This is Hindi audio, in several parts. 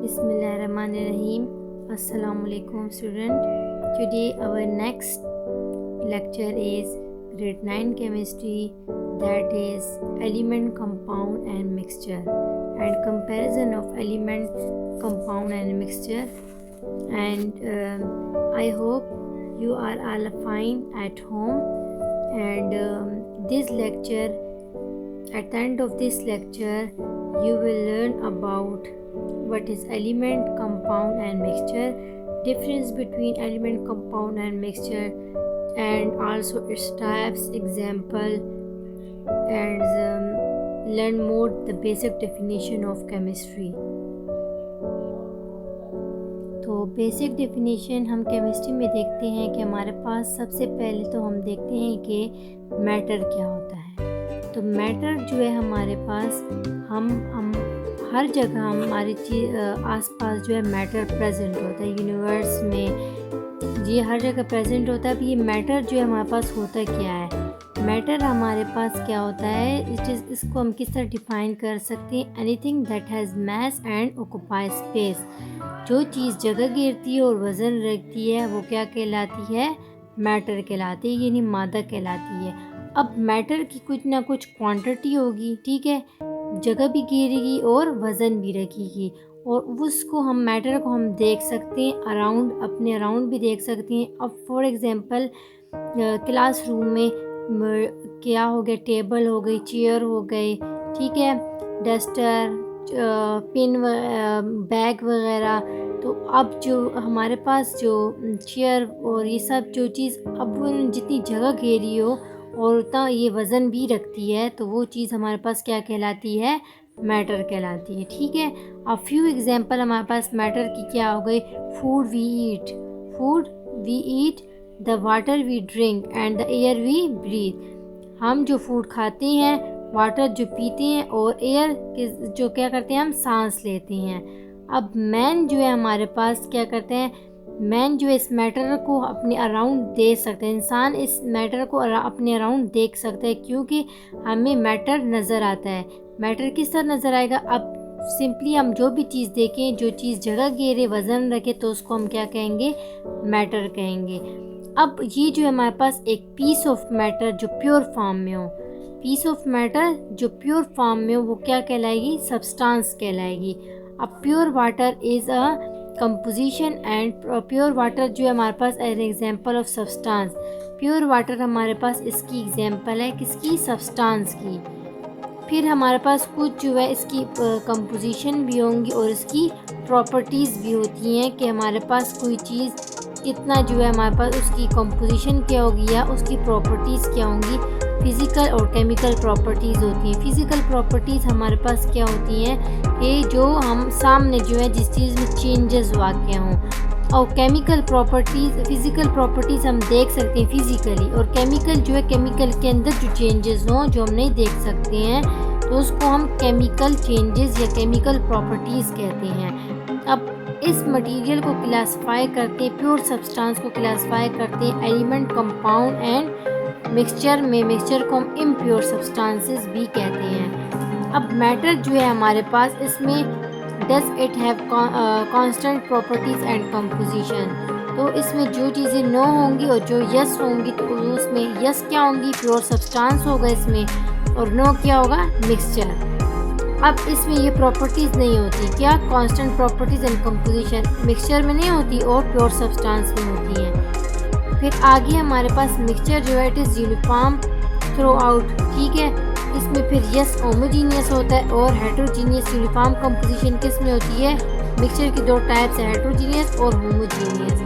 Bismillahirrahmanirrahim. Assalamu alaikum student. Today our next lecture is grade 9 chemistry, that is element, compound and mixture, and comparison of element, compound and mixture. And I hope you are all fine at home. And this lecture, at the end of this lecture, you will learn about what is element, compound and mixture, difference between element, compound and mixture, and also its types, example, and learn more the basic definition of chemistry. तो बेसिक डेफिनेशन हम केमिस्ट्री में देखते हैं कि हमारे पास सबसे पहले तो हम देखते हैं कि मैटर क्या होता है। तो मैटर जो है हमारे पास हम हर जगह हमारी आसपास जो है मैटर प्रेजेंट होता है, यूनिवर्स में ये हर जगह प्रेजेंट होता है। अब ये मैटर जो है हमारे पास होता क्या है, मैटर हमारे पास क्या होता है, इसको हम किस तरह डिफाइन कर सकते हैं, anything that has mass and occupy space. जो चीज़ जगह घेरती है और वज़न रखती है वो क्या कहलाती है, मैटर कहलाती है, यानी मादा कहलाती है। अब मैटर की कुछ ना कुछ क्वांटिटी होगी, ठीक है, जगह भी घेरेगी और वज़न भी रखेगी, और उसको हम मैटर को हम देख सकते हैं अराउंड, अपने अराउंड भी देख सकते हैं। अब फॉर एग्ज़ाम्पल क्लासरूम में क्या हो गया, टेबल हो गई, चेयर हो गई, ठीक है, डस्टर, पेन, बैग वगैरह। तो अब जो हमारे पास जो चेयर और ये सब जो चीज़ अब जितनी जगह घेरी हो और उतना ये वज़न भी रखती है, तो वो चीज़ हमारे पास क्या कहलाती है, मैटर कहलाती है, ठीक है। अब फ्यू एग्जांपल हमारे पास मैटर की क्या हो गई, food we eat, the water we drink and the air we breathe. हम जो फूड खाते हैं, वाटर जो पीते हैं, और एयर जो क्या करते हैं, हम सांस लेते हैं। अब मैन जो है हमारे पास क्या करते हैं, मैन जो इस मैटर को अपने अराउंड देख सकते हैं, इंसान इस मैटर को अपने अराउंड देख सकते हैं, क्योंकि हमें मैटर नज़र आता है। मैटर किस तरह नज़र आएगा, अब सिंपली हम जो भी चीज़ देखें, जो चीज़ जगह घेरे, वज़न रखे, तो उसको हम क्या कहेंगे, मैटर कहेंगे। अब ये जो है हमारे पास एक पीस ऑफ मैटर जो प्योर फॉर्म में हो, पीस ऑफ मैटर जो प्योर फॉर्म में हो, वो क्या कहलाएगी, सब्सटेंस कहलाएगी। अब pure water is a composition, and pure water जो है हमारे पास an example of substance. Pure water हमारे पास इसकी एग्जांपल है, किसकी, सब्सटेंस की। फिर हमारे पास कुछ जो है इसकी कंपोजिशन भी होंगी और इसकी प्रॉपर्टीज़ भी होती हैं कि हमारे पास कोई चीज़ कितना जो है हमारे पास उसकी कंपोजिशन क्या होगी या उसकी प्रॉपर्टीज़ क्या होंगी। फिज़िकल और केमिकल प्रॉपर्टीज़ होती हैं। फिज़िकल प्रॉपर्टीज़ हमारे पास क्या होती हैं कि जो हम सामने जो है जिस चीज़ में चेंजेस वाक़ हों, और केमिकल प्रॉपर्टीज़, फिज़िकल प्रॉपर्टीज़ हम देख सकते हैं फिज़िकली, और केमिकल जो है केमिकल के अंदर जो चेंजेस हों जो हम नहीं देख सकते हैं, तो उसको हम केमिकल चेंजेस या केमिकल प्रॉपर्टीज़ कहते हैं। अब इस मटेरियल को क्लासिफाई करते हैं, प्योर सब्सटेंस को क्लासिफाई करते हैं एलिमेंट, कंपाउंड एंड मिक्सचर में। मिक्सचर को हम इम्प्योर सब्सटेंसेस भी कहते हैं। अब मैटर जो है हमारे पास, इसमें does it have constant properties and composition. तो इसमें जो चीज़ें नो होंगी और जो यस होंगी, तो उसमें यस क्या होंगी, प्योर सब्सटेंस होगा इसमें, और नो क्या होगा, मिक्सचर। अब इसमें ये प्रॉपर्टीज़ नहीं होती, क्या, constant properties and composition mixture में नहीं होती और प्योर सब्सटेंस में होती हैं। फिर आगे हमारे पास मिक्सचर जो है it is uniform through out, ठीक है। इसमें फिर यस होमोजीनियस होता है और हेट्रोजीनियस। यूनिफॉर्म कंपोजिशन किस में होती है, मिक्सचर की दो टाइप्स है, हेट्रोजीनियस और होमोजीनियस।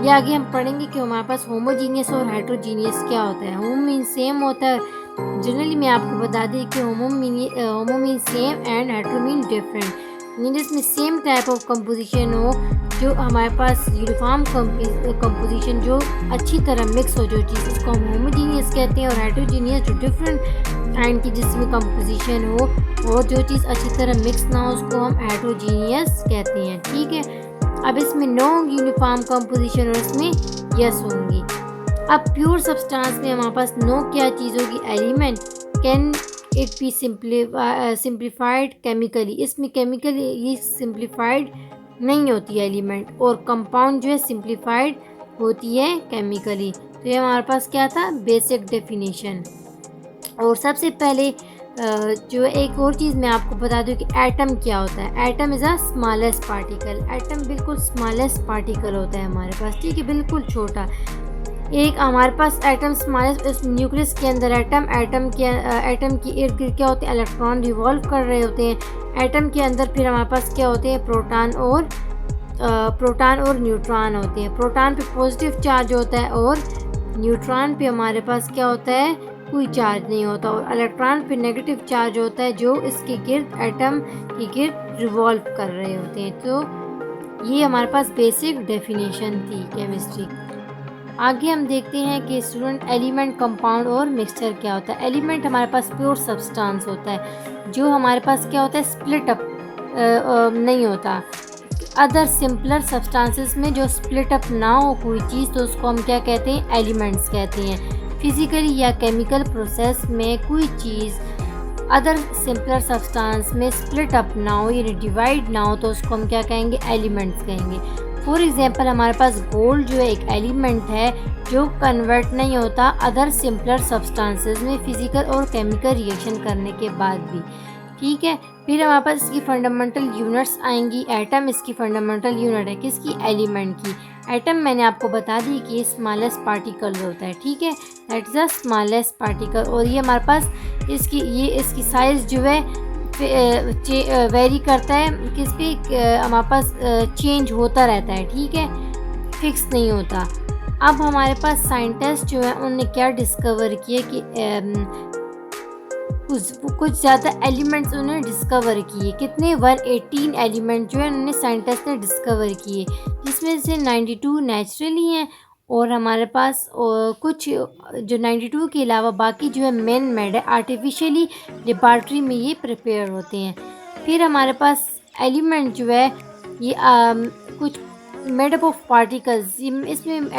ये आगे हम पढ़ेंगे कि हमारे पास होमोजीनियस और हेट्रोजीनियस क्या होता है। होमो मीन सेम होता है, जनरली मैं आपको बता दी कि होमो mean same and hetero mean different, mean इसमें सेम टाइप ऑफ कंपोजिशन हो, जो हमारे पास यूनिफॉर्म कंपोजिशन जो अच्छी तरह मिक्स हो, जो चीज़ उसको हम होमोजीनियस कहते हैं, और हेट्रोजीनियस जो डिफरेंट काइंड की जिसमें कंपोजिशन हो और जो चीज़ अच्छी तरह मिक्स ना हो, उसको हम हेट्रोजीनियस कहते हैं, ठीक है। अब इसमें नो यूनिफॉर्म कंपोजिशन और इसमें यस होंगी। अब प्योर सब्सटेंस में हमारे पास नो क्या चीज़ होगी, element, can it be simplified chemically, इसमें केमिकली ये सिंप्लीफाइड नहीं होती है एलिमेंट, और कंपाउंड जो है सिंप्लीफाइड होती है केमिकली। तो ये हमारे पास क्या था, बेसिक डेफिनेशन। और सबसे पहले जो एक और चीज़ मैं आपको बता दूं कि एटम क्या होता है। Atom is a smallest particle. Atom बिल्कुल स्मॉलेस्ट पार्टिकल होता है हमारे पास, ठीक है, बिल्कुल छोटा। एक हमारे पास एटम स्मॉलेस्ट, इस न्यूक्लियस के अंदर एटम के इर्द गिर्द क्या होते हैं, इलेक्ट्रॉन रिवॉल्व कर रहे होते हैं। एटम के अंदर फिर हमारे पास क्या होते हैं, प्रोटॉन और न्यूट्रॉन होते हैं। प्रोटॉन पे पॉजिटिव चार्ज होता है और न्यूट्रॉन पे हमारे पास क्या होता है, कोई चार्ज नहीं होता। और इलेक्ट्रॉन पे नेगेटिव चार्ज होता है जो इसके गिर्द, एटम के गिर्द रिवॉल्व कर रहे होते हैं। तो ये हमारे पास बेसिक डेफिनेशन थी केमिस्ट्री। आगे हम देखते हैं कि स्टूडेंट एलिमेंट, कंपाउंड और मिक्सचर क्या होता है। एलिमेंट हमारे पास प्योर सब्सटेंस होता है जो हमारे पास क्या होता है, स्प्लिट अप नहीं होता। अदर सिंपलर सब्सटेंसेस में जो स्प्लिट अप ना हो कोई चीज़, तो उसको हम क्या कहते हैं, एलिमेंट्स कहते हैं। फिजिकली या केमिकल प्रोसेस में कोई चीज़ अदर सिंपलर सब्सटेंस में स्प्लिट अप ना हो यानी डिवाइड ना हो, तो उसको हम क्या कहेंगे, एलिमेंट्स कहेंगे। फॉर एग्जांपल हमारे पास गोल्ड जो है एक एलिमेंट है जो कन्वर्ट नहीं होता अदर सिंपलर सब्सटेंसेस में फिजिकल और केमिकल रिएक्शन करने के बाद भी, ठीक है। फिर हमारे पास इसकी फंडामेंटल यूनिट्स आएंगी। एटम इसकी फंडामेंटल यूनिट है, किसकी, एलिमेंट की। एटम मैंने आपको बता दी कि ये स्मॉलेस्ट पार्टिकल होता है, ठीक है, that is the smallest particle. और ये हमारे पास इसकी साइज़ जो है वेरी करता है, किस पे, हमारे पास चेंज होता रहता है, ठीक है, फिक्स नहीं होता। अब हमारे पास साइंटिस्ट जो है उन्होंने क्या डिस्कवर किए कि कुछ ज़्यादा एलिमेंट्स उन्होंने डिस्कवर किए। कितने, 118 एलिमेंट जो है उन्होंने साइंटिस्ट ने डिस्कवर किए, जिसमें से 92 नेचुरली हैं और हमारे पास कुछ जो 92 के अलावा बाकी जो है मैन मेड है, आर्टिफिशियली लेबॉर्ट्री में ये प्रिपेयर होते हैं। फिर हमारे पास एलिमेंट जो है ये कुछ मेडअप ऑफ पार्टिकल्स, इसमें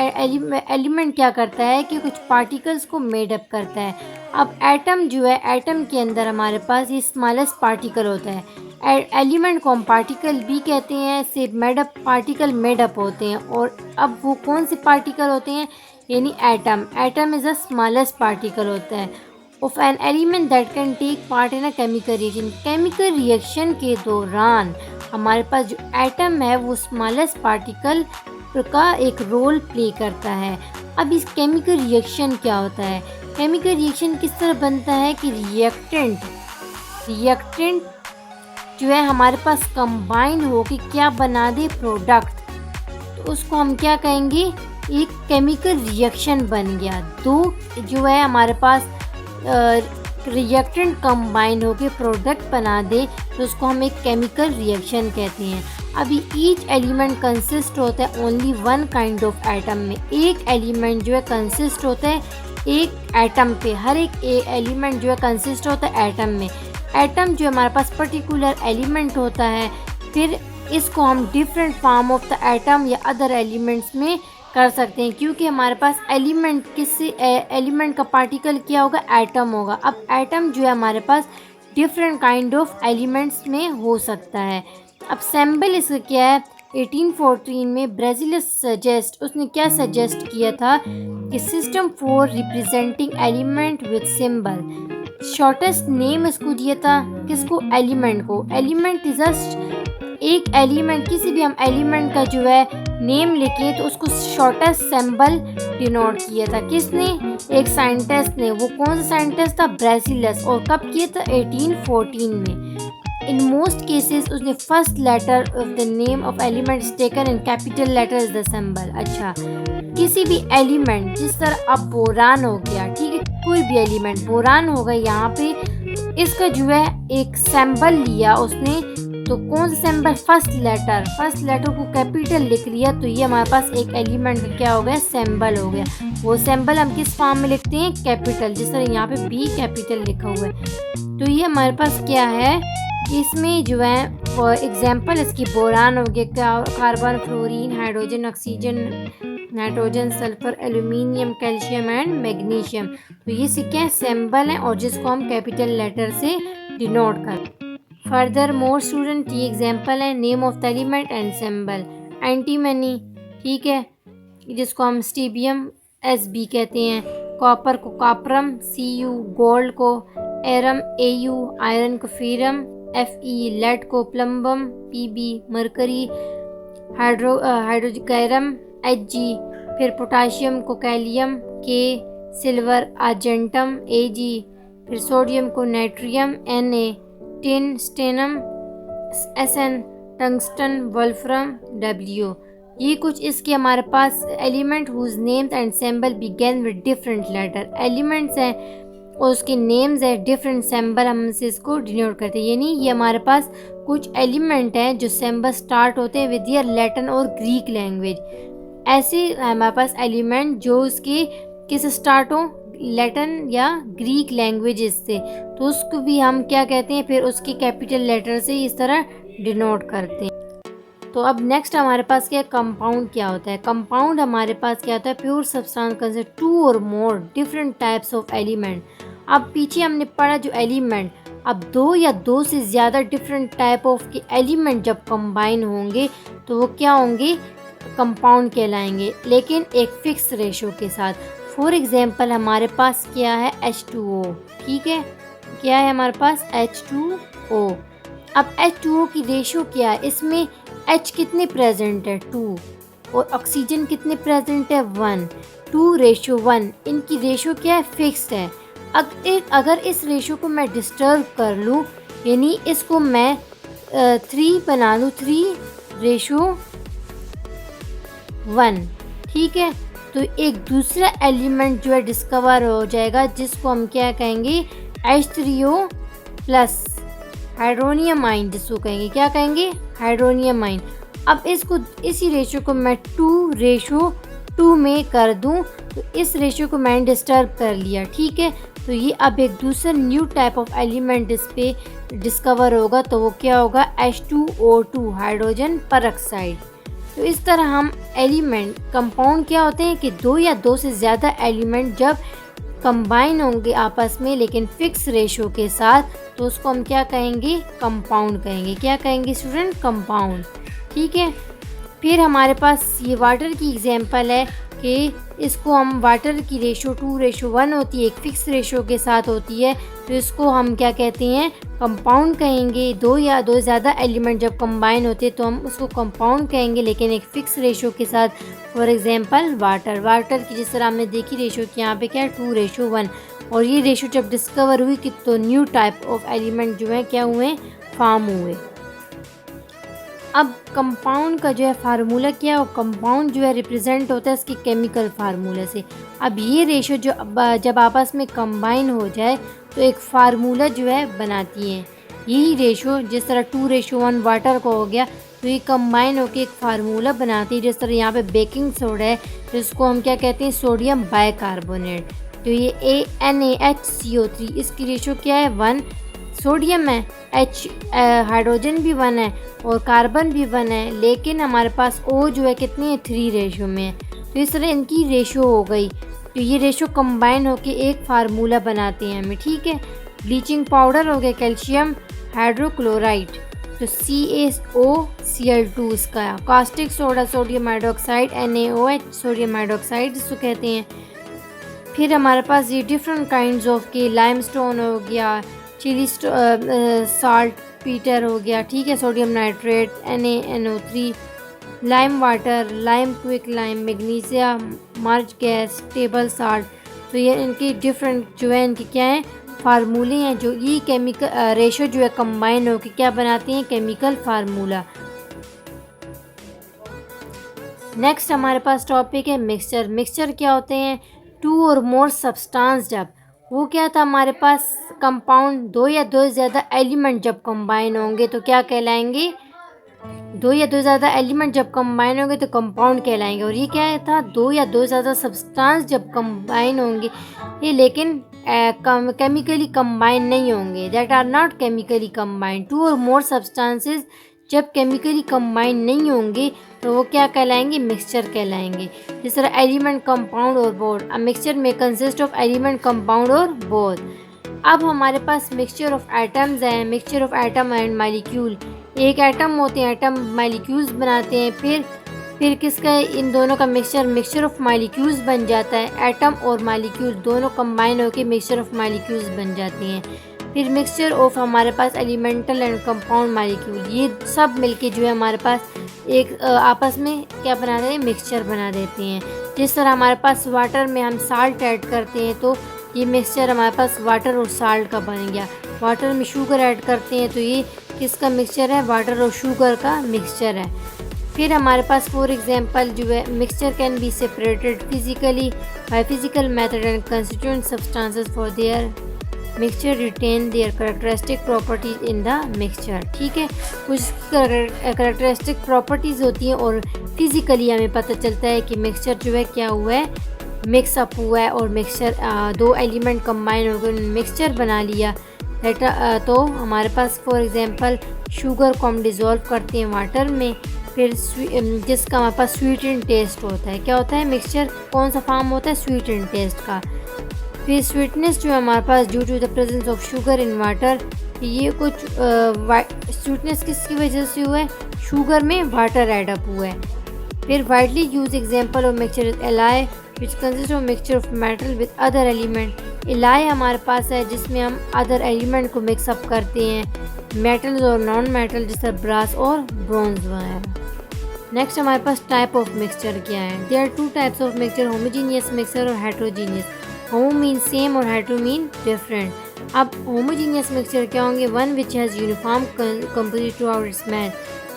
एलिमेंट क्या करता है कि कुछ पार्टिकल्स को मेडअप करता है। अब एटम जो है, एटम के अंदर हमारे पास ये स्मॉलेस्ट पार्टिकल होता है। एलिमेंट को हम पार्टिकल भी कहते हैं, से मेडअप पार्टिकल मेडअप होते हैं। और अब वो कौन से पार्टिकल होते हैं, यानी atom. Atom is a smallest particle होता है of an element that can take part in a chemical reaction. Chemical reaction के दौरान हमारे पास जो एटम है वो स्मॉलेस्ट पार्टिकल का एक रोल प्ले करता है। अब इस केमिकल रिएक्शन क्या होता है, केमिकल रिएक्शन किस तरह बनता है कि रिएक्टेंट जो है हमारे पास कंबाइन होकर क्या बना दे, प्रोडक्ट, तो उसको हम क्या कहेंगे, एक केमिकल रिएक्शन बन गया। दो जो है हमारे पास रिएक्टेंट कंबाइन होकर प्रोडक्ट बना दे, तो उसको हम एक केमिकल रिएक्शन कहते हैं। अभी ईच एलिमेंट कंसिस्ट होता है only one kind of atom में। एक एलिमेंट जो है कंसिस्ट होता है एक एटम पे, हर एक एलिमेंट जो है कंसिस्ट होता है एटम में। एटम जो हमारे पास पर्टिकुलर एलिमेंट होता है, फिर इसको हम different form of the atom या अदर एलिमेंट्स में कर सकते हैं, क्योंकि हमारे पास एलिमेंट का पार्टिकल क्या होगा, एटम होगा। अब एटम जो है हमारे पास डिफरेंट काइंड ऑफ एलिमेंट्स में हो सकता है। अब सैम्बल इसका क्या है, 1814 में ब्रेजिलस उसने क्या सजेस्ट किया था कि system for representing element with symbol. Shortest name इसको दिया था, किसको, एलिमेंट को। एलिमेंट इज एक एलिमेंट, किसी भी हम एलिमेंट का जो है नेम लिखे तो उसको शॉर्टेस्ट सिंबल डिनोट किया था, किसने, एक साइंटिस्ट ने। वो कौन सा साइंटिस्ट था, ब्रेजिलस। और कब किया था, 1814 में। इन मोस्ट केसेस उसने first letter of the name of element taken in capital letter is the symbol. अच्छा, किसी भी एलिमेंट, जिस तरह अब बोरान हो गया, ठीक है, कोई भी एलिमेंट बोरान हो गया, यहाँ पे इसका जो है एक सिंबल लिया उसने, तो कौन सा सिंबल, फर्स्ट लेटर को कैपिटल लिख लिया, तो ये हमारे पास एक एलिमेंट क्या हो गया, सिंबल हो गया। वो सिंबल हम किस फॉर्म में लिखते हैं, कैपिटल, जिस तरह यहाँ पे बी कैपिटल लिखा हुआ है। तो ये हमारे पास क्या है, इसमें जो है फॉर एग्जांपल इसकी बोरान हो गया, carbon, fluorine, hydrogen, oxygen, nitrogen, sulphur, aluminium, calcium and magnesium. तो ये क्या सिंबल है और जिसको हम कैपिटल लेटर से डिनोट करते हैं। फर्दर मोर स्टूडेंट, ये एग्जाम्पल है। Name of the element and symbol, antimony, ठीक है, जिसको हम स्टीबियम SB कहते हैं। कॉपर को कॉपरम CU, गोल्ड को एरम AU, आयरन को फेरम FE, लेड को plumbum PB, mercury hydrargyrum HG, फिर पोटाशियम को kalium K, silver argentum AG, फिर सोडियम को natrium Na, tin stannum SN, tungsten wolfram W। ये कुछ इसके हमारे पास element whose names and symbol begin with different letter, elements हैं और उसके नेम्स है डिफरेंट, सिंबल हम से इसको डिनोट करते हैं। यानी ये हमारे पास कुछ एलिमेंट हैं जो सिंबल स्टार्ट होते हैं विद ईयर लैटिन और ग्रीक लैंग्वेज। ऐसे हमारे पास एलिमेंट जो उसके किस स्टार्ट हो, लैटिन या ग्रीक लैंग्वेजेस से, तो उसको भी हम क्या कहते हैं, फिर उसकी कैपिटल लेटर से इस तरह डिनोट करते हैं। तो अब नेक्स्ट हमारे पास क्या, कंपाउंड क्या होता है। कंपाउंड हमारे पास क्या होता है, प्योर सब्सटेंस कंसिस्ट टू और more different types of element. अब पीछे हमने पढ़ा जो एलिमेंट, अब दो या दो से ज़्यादा डिफरेंट टाइप ऑफ के एलिमेंट जब कंबाइन होंगे तो वो क्या होंगे, कंपाउंड कहलाएंगे, लेकिन एक फिक्स रेशो के साथ। फॉर एग्जांपल हमारे पास क्या है, H2O, ठीक है, क्या है हमारे पास H2O। अब H2O की रेशो क्या है, इसमें H कितने प्रेजेंट है 2 और ऑक्सीजन कितने प्रेजेंट है 1, 2:1। इनकी रेशो क्या है, फिक्स्ड है। अगर इस रेशो को मैं डिस्टर्ब कर लूँ, यानी इसको मैं 3 बना लूँ, 3:1, ठीक है, तो एक दूसरा एलिमेंट जो है डिस्कवर हो जाएगा जिसको हम क्या कहेंगे, H3O प्लस हाइड्रोनियम आइन, जिसको कहेंगे क्या कहेंगे, हाइड्रोनियम आइन। अब इसको इसी रेशो को मैं 2:2 में कर दूं तो इस रेशो को मैंने डिस्टर्ब कर लिया, ठीक है, तो ये अब एक दूसरा न्यू टाइप ऑफ एलिमेंट इस पे डिस्कवर होगा, तो वो क्या होगा, H2O2 हाइड्रोजन परऑक्साइड। तो इस तरह हम एलिमेंट कंपाउंड क्या होते हैं कि दो या दो से ज़्यादा एलिमेंट जब कंबाइन होंगे आपस में लेकिन फिक्स रेशो के साथ, तो उसको हम क्या कहेंगे, कंपाउंड कहेंगे। क्या कहेंगे स्टूडेंट, कंपाउंड, ठीक है। फिर हमारे पास ये वाटर की एग्जांपल है कि इसको हम वाटर की रेशो 2:1 होती है, एक फिक्स रेशो के साथ होती है, तो इसको हम क्या कहते हैं, कंपाउंड कहेंगे। दो या दो ज़्यादा एलिमेंट जब कंबाइन होते हैं तो हम उसको कंपाउंड कहेंगे, लेकिन एक फिक्स रेशो के साथ। फॉर एग्जांपल वाटर की जिस तरह हमने देखी रेशो की यहाँ पे क्या है 2:1, और ये रेशो जब डिस्कवर हुई कि तो न्यू टाइप ऑफ एलिमेंट जो है क्या हुए, फॉर्म हुए। अब कंपाउंड का जो है फार्मूला क्या है, वो कंपाउंड जो है रिप्रेजेंट होता है इसके केमिकल फार्मूला से। अब ये रेशो जो जब आपस में कंबाइन हो जाए तो एक फार्मूला जो है बनाती है। यही रेशो जिस तरह 2:1 वाटर को हो गया, तो ये कंबाइन होकर एक फार्मूला बनाती है। जिस तरह यहाँ पे बेकिंग सोडा है जिसको हम क्या कहते हैं, सोडियम बाइकार्बोनेट, तो ये NaHCO3, इसकी रेशो क्या है 1, सोडियम है, H हाइड्रोजन भी 1 है और कार्बन भी 1 है, लेकिन हमारे पास O जो है कितनी है 3 रेशो में है। तो इस तरह इनकी रेशो हो गई, तो ये रेशो कंबाइन होके एक फार्मूला बनाते हैं हमें, ठीक है। ब्लीचिंग पाउडर हो गया कैल्शियम हाइड्रोक्लोराइड, तो CaOCl2 इसका। Caustic soda sodium hydroxide NaOH sodium hydroxide इसको कहते हैं। फिर हमारे पास ये डिफरेंट काइंड्स ऑफ के लाइमस्टोन हो गया, चिली साल्ट पीटर हो गया, ठीक है, sodium nitrate NaNO3, lime water, lime quick lime, magnesia, marsh gas, table salt. तो ये इनके डिफरेंट जो है इनके क्या हैं, फार्मूले हैं, जो ये केमिकल रेशो जो है कंबाइन होकर क्या बनाते हैं, केमिकल फार्मूला। नेक्स्ट हमारे पास टॉपिक है मिक्सचर। मिक्सचर क्या होते हैं, 2 और मोर सब्सटेंस जब वो क्या था हमारे पास कंपाउंड, दो या दो से ज़्यादा एलिमेंट जब कंबाइन होंगे तो क्या कहलाएंगे, दो या दो से ज़्यादा एलिमेंट जब कंबाइन होंगे तो कंपाउंड कहलाएंगे। और ये क्या था, दो या दो से ज़्यादा सब्सटेंस जब कंबाइन होंगे ये लेकिन केमिकली कंबाइन नहीं होंगे, that are not chemically combined. 2 और मोर सब्सटेंसेस जब केमिकली कंबाइन नहीं होंगे तो वो क्या कहलाएंगे, मिक्सचर कहलाएंगे। जिस तरह एलिमेंट, कंपाउंड और बोथ। अ मिक्सचर में कंसिस्ट ऑफ एलिमेंट, कंपाउंड और बोथ। अब हमारे पास मिक्सचर ऑफ एटम्स है, mixture of atom and molecule. एक एटम होते हैं, एटम मालिक्यूल्स बनाते हैं, फिर किसका इन दोनों का मिक्सचर ऑफ मालिक्यूल्स बन जाता है। एटम और मालिक्यूल दोनों कंबाइन होकर मिक्सचर ऑफ मालिक्यूल्स बन जाते हैं। फिर मिक्सचर ऑफ हमारे पास एलिमेंटल एंड कंपाउंड मालिक्यूल, ये सब मिलके जो है हमारे पास एक आपस में क्या बना रहे हैं, मिक्सचर बना देते हैं। जिस तरह हमारे पास वाटर में हम साल्ट ऐड करते हैं तो ये मिक्सचर हमारे पास वाटर और साल्ट का बन गया। वाटर में शुगर ऐड करते हैं तो ये किसका मिक्सचर है, वाटर और शुगर का मिक्सचर है। फिर हमारे पास फॉर एग्जांपल जो है mixture can be separated physically by physical method and constituent substances for their mixture retain their characteristic properties in the mixture. ठीक है, कुछ करेक्टरिस्टिक प्रॉपर्टीज़ होती हैं और फिज़िकली हमें पता चलता है कि मिक्सचर जो है क्या हुआ है, मिक्सअप हुआ है और मिक्सचर दो एलिमेंट कंबाइन होकर मिक्सचर बना लिया। तो हमारे पास फॉर एग्जांपल शुगर को हम डिज़ोल्व करते हैं वाटर में, फिर जिसका हमारे पास स्वीट एंड टेस्ट होता है। क्या होता है, मिक्सचर कौन सा फॉर्म होता है, स्वीट एंड टेस्ट का। फिर स्वीटनेस जो है हमारे पास due to the presence of sugar in water, ये कुछ स्वीटनेस किसकी वजह से हुआ है, शुगर में वाटर ऐड अप हुआ है। फिर widely use example of mixture is ally which consist of mixture of metal with other element. Ally हमारे पास है जिसमें हम अदर एलिमेंट को मिक्सअप करते हैं, मेटल्स और नॉन मेटल जैसे ब्रास और ब्रॉन्ज वगैरह। नेक्स्ट हमारे पास टाइप ऑफ मिक्सचर क्या है। There are two types of mixture, homogeneous mixture और हेट्रोजीनियस। होमो मीन सेम और हेट्रो मीन डिफरेंट। अब होमोजीनियस मिक्सचर क्या होंगे, one which has uniform composition throughout its match,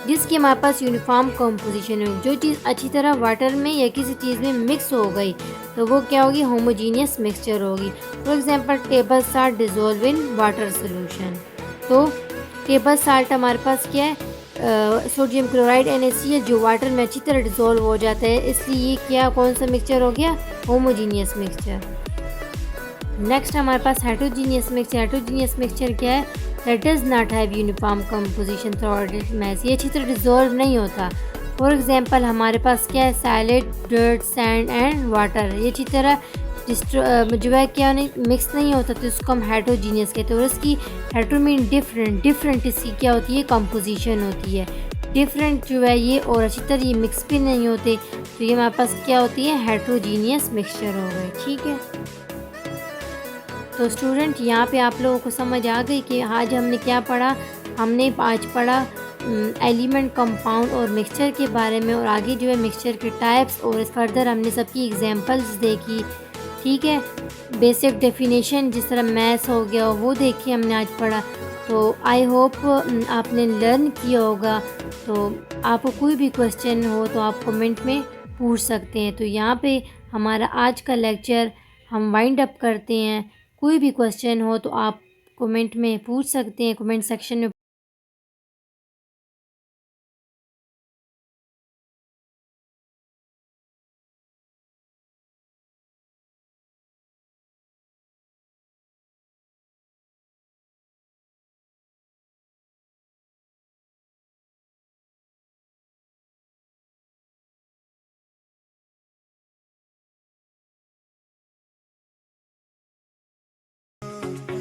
जिसकी हमारे पास यूनिफॉर्म कंपोजिशन होगी। जो चीज़ अच्छी तरह वाटर में या किसी चीज़ में मिक्स हो गई तो वो क्या होगी, होमोजीनियस मिक्सचर होगी। For example table salt dissolve in water solution. तो टेबल साल्ट हमारे पास क्या है, सोडियम क्लोराइड NaCl जो वाटर में अच्छी तरह डिजोल्व हो जाता है, इसलिए ये क्या कौन सा मिक्सचर हो गया, होमोजीनियस मिक्सचर। नेक्स्ट हमारे पास हेट्रोजीनियस मिक्सचर। हेट्रोजीनियस मिक्सचर क्या है, that does not have uniform composition throughout it's match, ये अच्छी तरह डिजोल्व नहीं होता। फॉर एग्जांपल हमारे पास क्या है, salaried, dirt, sand and water, ये अच्छी तरह जो है क्या नहीं मिक्स नहीं होता, तो इसको हम हेट्रोजीनियस कहते हैं। और इसकी हेट्रो मीन डिफरेंट, डिफरेंट इसकी क्या होती है, कंपोजिशन होती है। डिफरेंट जो है ये और अच्छी तरह ये मिक्स भी नहीं होते, तो ये हमारे पास क्या होती है, हेट्रोजीनियस मिक्सचर हो गए। ठीक है, तो स्टूडेंट यहाँ पे आप लोगों को समझ आ गई कि आज हमने क्या पढ़ा। हमने आज पढ़ा एलिमेंट, कंपाउंड और मिक्सचर के बारे में, और आगे जो है मिक्सचर के टाइप्स और फर्दर हमने सबकी एग्जांपल्स देखी। ठीक है, बेसिक डेफिनेशन जिस तरह मैथ्स हो गया वो देखी हमने आज पढ़ा। तो आई होप आपने लर्न किया होगा। तो आपको कोई भी क्वेश्चन हो तो आप कमेंट में पूछ सकते हैं। तो यहाँ पे हमारा आज का लेक्चर हम वाइंड अप करते हैं। कोई भी क्वेश्चन हो तो आप कमेंट में पूछ सकते हैं, कमेंट सेक्शन में